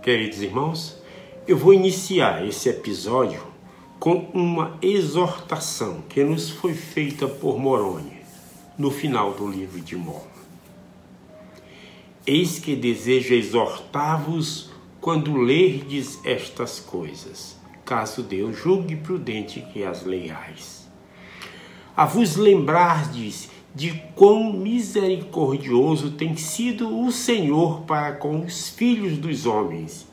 Queridos irmãos, eu vou iniciar esse episódio com uma exortação que nos foi feita por Moroni no final do livro de Mórmon. Eis que desejo exortar-vos quando lerdes estas coisas, caso Deus julgue prudente que as leiais. A vos lembrardes de quão misericordioso tem sido o Senhor para com os filhos dos homens,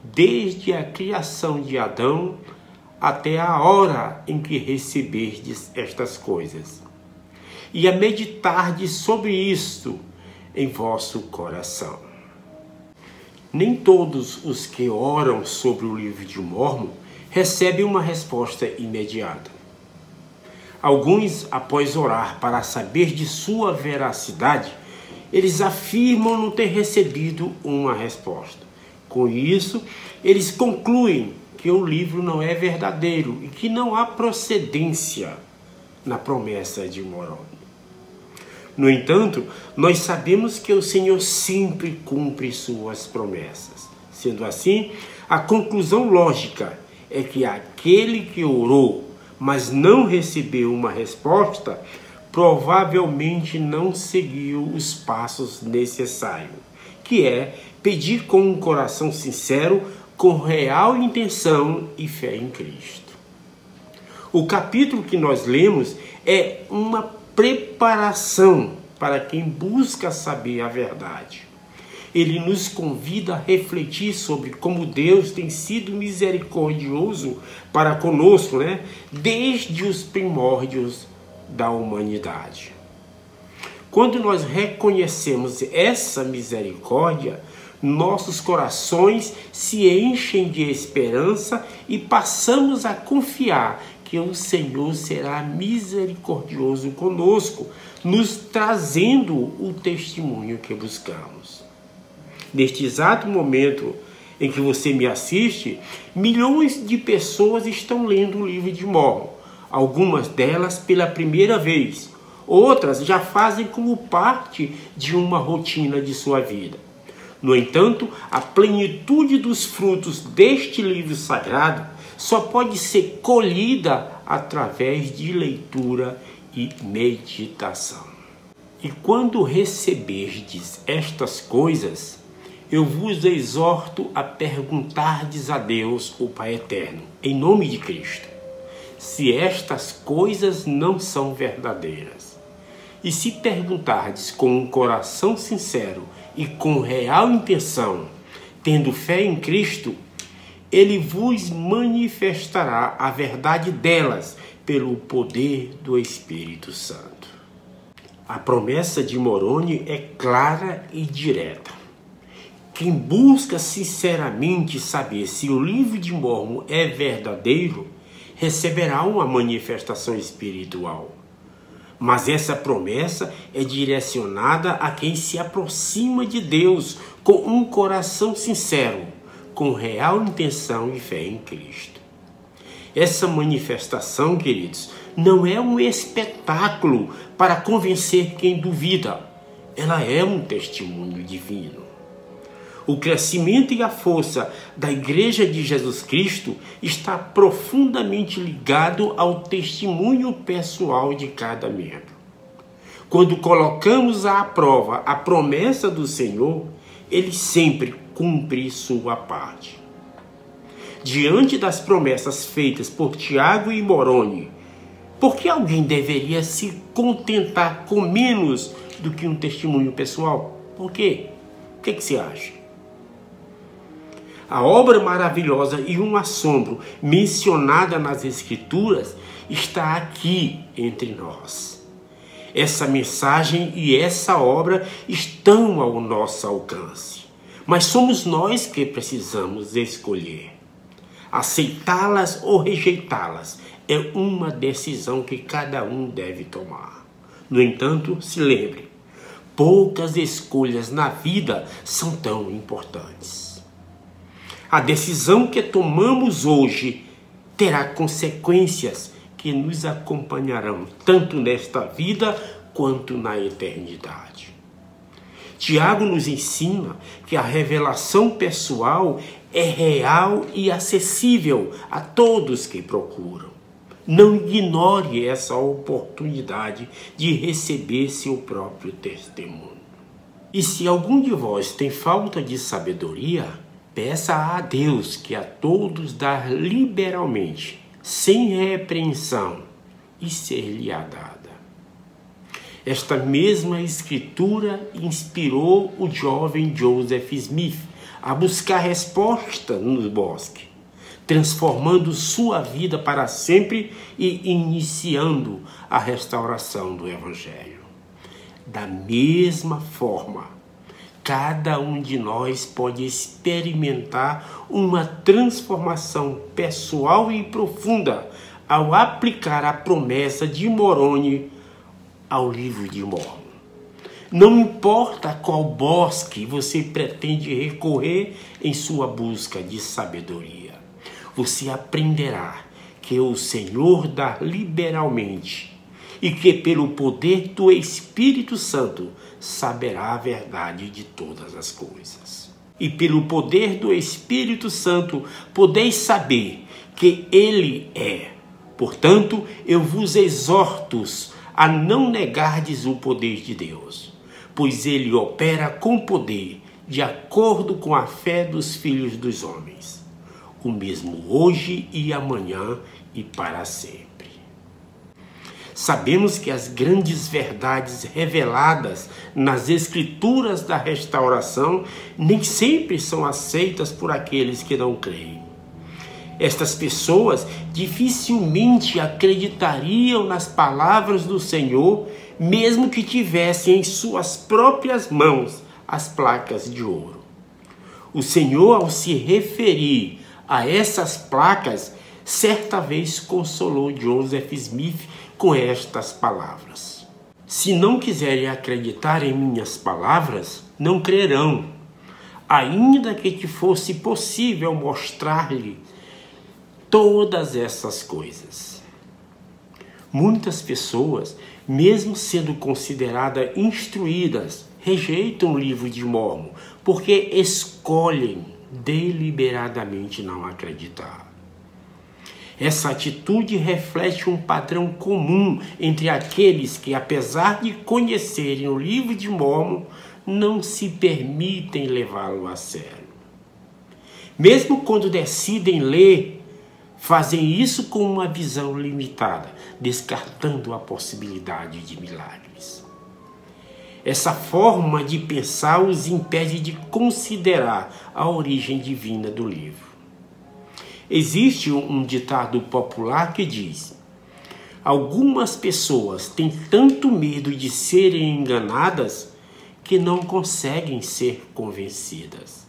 desde a criação de Adão até a hora em que receberdes estas coisas, e a meditardes sobre isto em vosso coração. Nem todos os que oram sobre o livro de Mórmon recebem uma resposta imediata. Alguns, após orar para saber de sua veracidade, eles afirmam não ter recebido uma resposta. Com isso, eles concluem que o livro não é verdadeiro e que não há procedência na promessa de Moroni. No entanto, nós sabemos que o Senhor sempre cumpre suas promessas. Sendo assim, a conclusão lógica é que aquele que orou, mas não recebeu uma resposta, provavelmente não seguiu os passos necessários, que é pedir com um coração sincero, com real intenção e fé em Cristo. O capítulo que nós lemos é uma preparação para quem busca saber a verdade. Ele nos convida a refletir sobre como Deus tem sido misericordioso para conosco, desde os primórdios da humanidade. Quando nós reconhecemos essa misericórdia, nossos corações se enchem de esperança e passamos a confiar que o Senhor será misericordioso conosco, nos trazendo o testemunho que buscamos. Neste exato momento em que você me assiste, milhões de pessoas estão lendo o livro de Mórmon, algumas delas pela primeira vez, outras já fazem como parte de uma rotina de sua vida. No entanto, a plenitude dos frutos deste livro sagrado só pode ser colhida através de leitura e meditação. E quando receberdes estas coisas, eu vos exorto a perguntardes a Deus, o Pai Eterno, em nome de Cristo, se estas coisas não são verdadeiras. E se perguntardes com um coração sincero e com real intenção, tendo fé em Cristo, Ele vos manifestará a verdade delas pelo poder do Espírito Santo. A promessa de Moroni é clara e direta. Quem busca sinceramente saber se o livro de Mórmon é verdadeiro, receberá uma manifestação espiritual. Mas essa promessa é direcionada a quem se aproxima de Deus com um coração sincero, com real intenção e fé em Cristo. Essa manifestação, queridos, não é um espetáculo para convencer quem duvida. Ela é um testemunho divino. O crescimento e a força da Igreja de Jesus Cristo está profundamente ligado ao testemunho pessoal de cada membro. Quando colocamos à prova a promessa do Senhor, Ele sempre cumpre sua parte. Diante das promessas feitas por Tiago e Moroni, por que alguém deveria se contentar com menos do que um testemunho pessoal? Por quê? O que você acha? A obra maravilhosa e um assombro mencionada nas Escrituras está aqui entre nós. Essa mensagem e essa obra estão ao nosso alcance, mas somos nós que precisamos escolher. Aceitá-las ou rejeitá-las é uma decisão que cada um deve tomar. No entanto, se lembre, poucas escolhas na vida são tão importantes. A decisão que tomamos hoje terá consequências que nos acompanharão tanto nesta vida quanto na eternidade. Tiago nos ensina que a revelação pessoal é real e acessível a todos que procuram. Não ignore essa oportunidade de receber seu próprio testemunho. E se algum de vós tem falta de sabedoria, peça a Deus que a todos dá liberalmente, sem repreensão, e ser-lhe-á dada. Esta mesma escritura inspirou o jovem Joseph Smith a buscar resposta no bosque, transformando sua vida para sempre e iniciando a restauração do Evangelho. Da mesma forma, cada um de nós pode experimentar uma transformação pessoal e profunda ao aplicar a promessa de Moroni ao livro de Mórmon. Não importa a qual bosque você pretende recorrer em sua busca de sabedoria, você aprenderá que o Senhor dá liberalmente e que pelo poder do Espírito Santo saberá a verdade de todas as coisas. E pelo poder do Espírito Santo podeis saber que Ele é. Portanto, eu vos exorto a não negardes o poder de Deus, pois Ele opera com poder, de acordo com a fé dos filhos dos homens, o mesmo hoje e amanhã e para sempre. Sabemos que as grandes verdades reveladas nas Escrituras da restauração nem sempre são aceitas por aqueles que não creem. Estas pessoas dificilmente acreditariam nas palavras do Senhor, mesmo que tivessem em suas próprias mãos as placas de ouro. O Senhor, ao se referir a essas placas, certa vez consolou Joseph Smith com estas palavras: se não quiserem acreditar em minhas palavras, não crerão, ainda que te fosse possível mostrar-lhe todas essas coisas. Muitas pessoas, mesmo sendo consideradas instruídas, rejeitam o livro de Mórmon porque escolhem deliberadamente não acreditar. Essa atitude reflete um padrão comum entre aqueles que, apesar de conhecerem o livro de Mórmon, não se permitem levá-lo a sério. Mesmo quando decidem ler, fazem isso com uma visão limitada, descartando a possibilidade de milagres. Essa forma de pensar os impede de considerar a origem divina do livro. Existe um ditado popular que diz: algumas pessoas têm tanto medo de serem enganadas que não conseguem ser convencidas.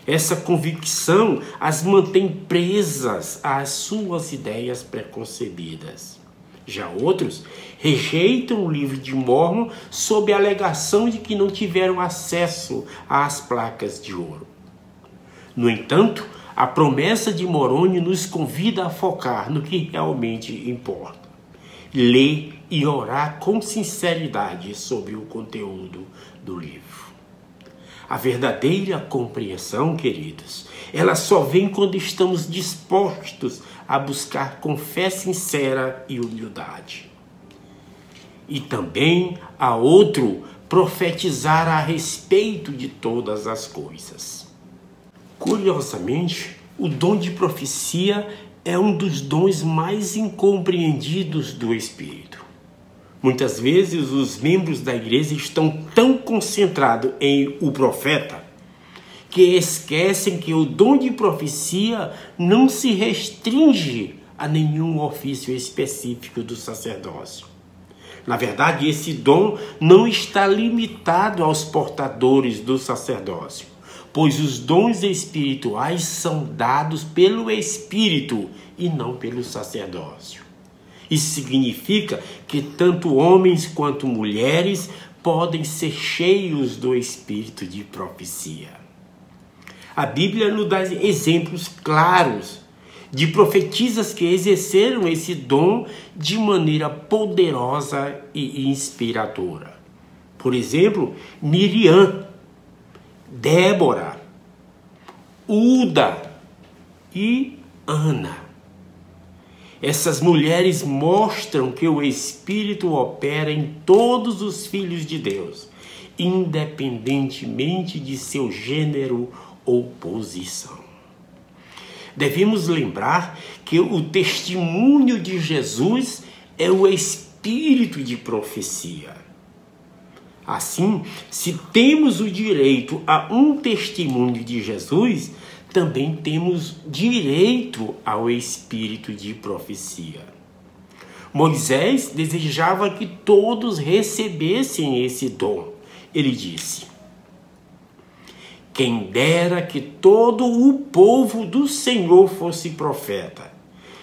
Essa convicção as mantém presas às suas ideias preconcebidas. Já outros rejeitam o livro de Mórmon sob a alegação de que não tiveram acesso às placas de ouro. No entanto, a promessa de Moroni nos convida a focar no que realmente importa. Ler e orar com sinceridade sobre o conteúdo do livro. A verdadeira compreensão, queridos, ela só vem quando estamos dispostos a buscar com fé sincera e humildade. E também a outro profetizar a respeito de todas as coisas. Curiosamente, o dom de profecia é um dos dons mais incompreendidos do Espírito. Muitas vezes os membros da igreja estão tão concentrados em o profeta que esquecem que o dom de profecia não se restringe a nenhum ofício específico do sacerdócio. Na verdade, esse dom não está limitado aos portadores do sacerdócio, pois os dons espirituais são dados pelo Espírito e não pelo sacerdócio. Isso significa que tanto homens quanto mulheres podem ser cheios do espírito de profecia. A Bíblia nos dá exemplos claros de profetisas que exerceram esse dom de maneira poderosa e inspiradora. Por exemplo, Miriam, Débora, Uda e Ana. Essas mulheres mostram que o Espírito opera em todos os filhos de Deus, independentemente de seu gênero ou posição. Devemos lembrar que o testemunho de Jesus é o espírito de profecia. Assim, se temos o direito a um testemunho de Jesus, também temos direito ao espírito de profecia. Moisés desejava que todos recebessem esse dom. Ele disse: quem dera que todo o povo do Senhor fosse profeta,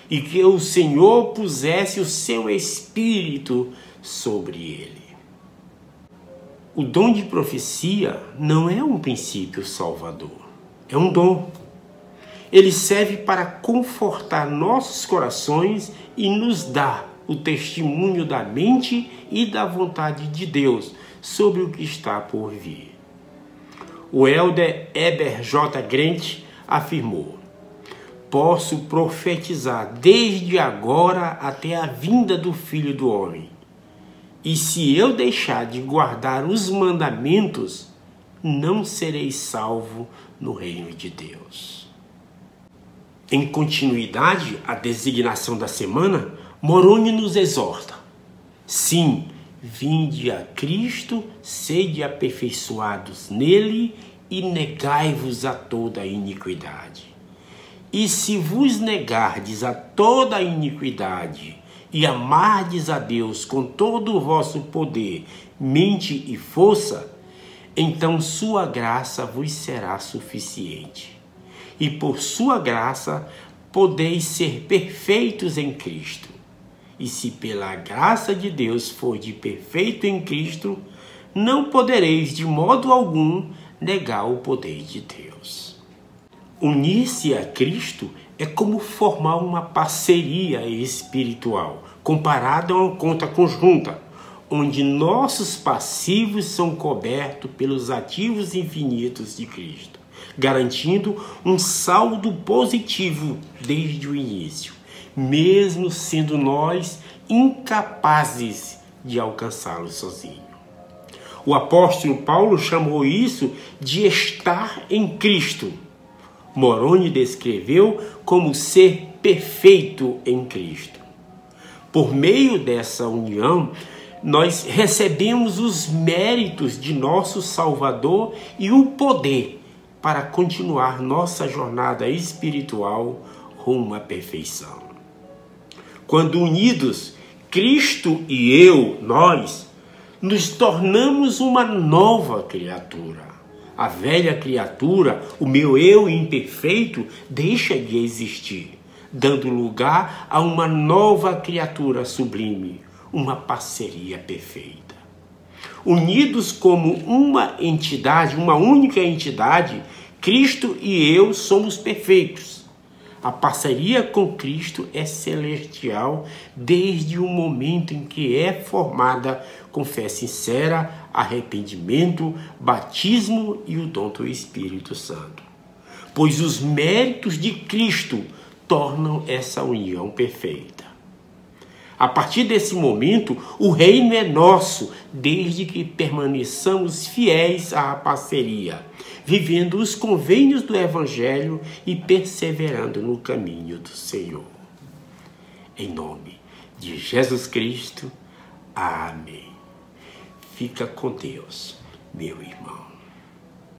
e que o Senhor pusesse o seu espírito sobre ele. O dom de profecia não é um princípio salvador, é um dom. Ele serve para confortar nossos corações e nos dar o testemunho da mente e da vontade de Deus sobre o que está por vir. O elder Heber J. Grant afirmou: posso profetizar desde agora até a vinda do Filho do Homem. E se eu deixar de guardar os mandamentos, não serei salvo no reino de Deus. Em continuidade à designação da semana, Moroni nos exorta: sim, vinde a Cristo, sede aperfeiçoados nele e negai-vos a toda a iniquidade. E se vos negardes a toda a iniquidade e amardes a Deus com todo o vosso poder, mente e força, então sua graça vos será suficiente. E por sua graça podeis ser perfeitos em Cristo. E se pela graça de Deus fordes perfeito em Cristo, não podereis de modo algum negar o poder de Deus. Unir-se a Cristo é como formar uma parceria espiritual, comparada a uma conta conjunta, onde nossos passivos são cobertos pelos ativos infinitos de Cristo, garantindo um saldo positivo desde o início, mesmo sendo nós incapazes de alcançá-lo sozinho. O apóstolo Paulo chamou isso de estar em Cristo. Moroni descreveu como ser perfeito em Cristo. Por meio dessa união, nós recebemos os méritos de nosso Salvador e o poder para continuar nossa jornada espiritual rumo à perfeição. Quando unidos, Cristo e eu, nós, nos tornamos uma nova criatura. A velha criatura, o meu eu imperfeito, deixa de existir, dando lugar a uma nova criatura sublime, uma parceria perfeita. Unidos como uma entidade, uma única entidade, Cristo e eu somos perfeitos. A parceria com Cristo é celestial desde o momento em que é formada com fé sincera, arrependimento, batismo e o dom do Espírito Santo. Pois os méritos de Cristo tornam essa união perfeita. A partir desse momento, o reino é nosso, desde que permaneçamos fiéis à parceria, vivendo os convênios do Evangelho e perseverando no caminho do Senhor. Em nome de Jesus Cristo, amém. Fica com Deus, meu irmão.